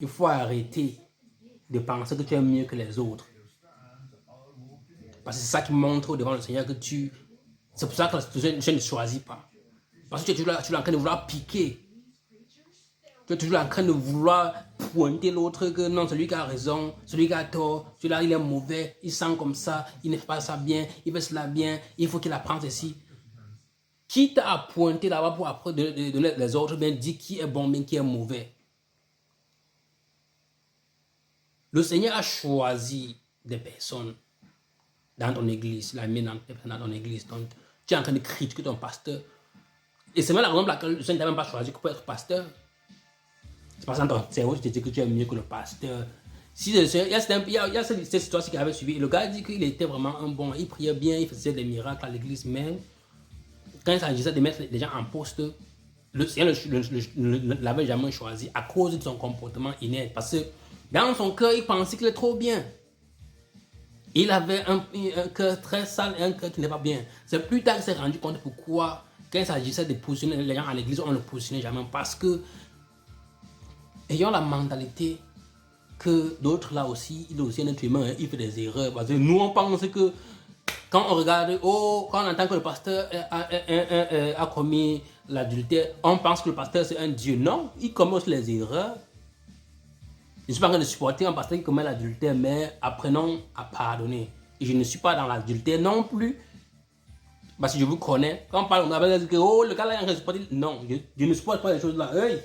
Il faut arrêter de penser que tu es mieux que les autres. Parce que c'est ça qui montre devant le Seigneur que tu... C'est pour ça que je ne choisis pas. Parce que tu es toujours en train de vouloir piquer. Tu es toujours en train de vouloir pointer l'autre que non, celui qui a raison, celui qui a tort, celui-là il est mauvais, il sent comme ça, il ne fait pas ça bien, il fait cela bien, il faut qu'il apprenne ceci. Qui t'a pointé là-bas pour après de les autres bien dire qui est bon, bien qui est mauvais? Le Seigneur a choisi des personnes dans ton église, il a mis dans ton église. Donc, tu es en train de critiquer ton pasteur. Et c'est même la raison pour laquelle le Seigneur ne t'a même pas choisi pour être pasteur. C'est parce que dans ton cerveau, tu te dis que tu es mieux que le pasteur. Si il y a cette situation qui avait suivi. Et le gars dit qu'il était vraiment un bon. Il priait bien, il faisait des miracles à l'église. Mais quand il s'agissait de mettre les gens en poste, le Seigneur ne l'avait jamais choisi à cause de son comportement inerte. Parce que dans son cœur, il pensait qu'il est trop bien. Il avait un cœur très sale et un cœur qui n'est pas bien. C'est plus tard qu'il s'est rendu compte pourquoi, quand il s'agissait de positionner les gens à l'église, on ne le positionnait jamais. Parce que, ayant la mentalité que d'autres là aussi, il est aussi un être humain, il fait des erreurs. Parce que nous, on pense que quand on regarde, quand on entend que le pasteur a commis l'adultère, on pense que le pasteur c'est un dieu. Non, il commet aussi les erreurs. Je ne suis pas en train de supporter un pasteur qui commet l'adultère, mais apprenons à pardonner. Et je ne suis pas dans l'adultère non plus. Parce que je vous connais. Quand on parle, on va dire que oh, le gars là, il a supporté. Non, je ne supporte pas les choses là. Hey.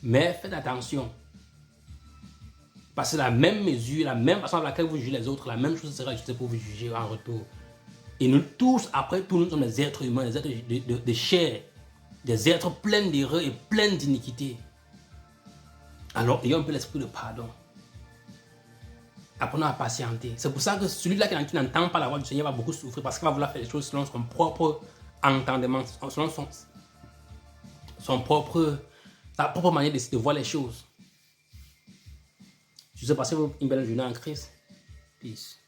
Mais faites attention. Parce que la même mesure, la même façon avec laquelle vous jugez les autres, la même chose sera juste pour vous juger en retour. Et nous tous, après tout, nous sommes des êtres humains, des êtres de chair, des êtres pleins d'erreurs et pleins d'iniquités. Alors, ayons un peu l'esprit de pardon. Apprenons à patienter. C'est pour ça que celui-là qui n'entend pas la voix du Seigneur va beaucoup souffrir parce qu'il va vouloir faire les choses selon son propre entendement, selon sa propre manière de voir les choses. Je vous ai passé une belle journée en Christ. Peace.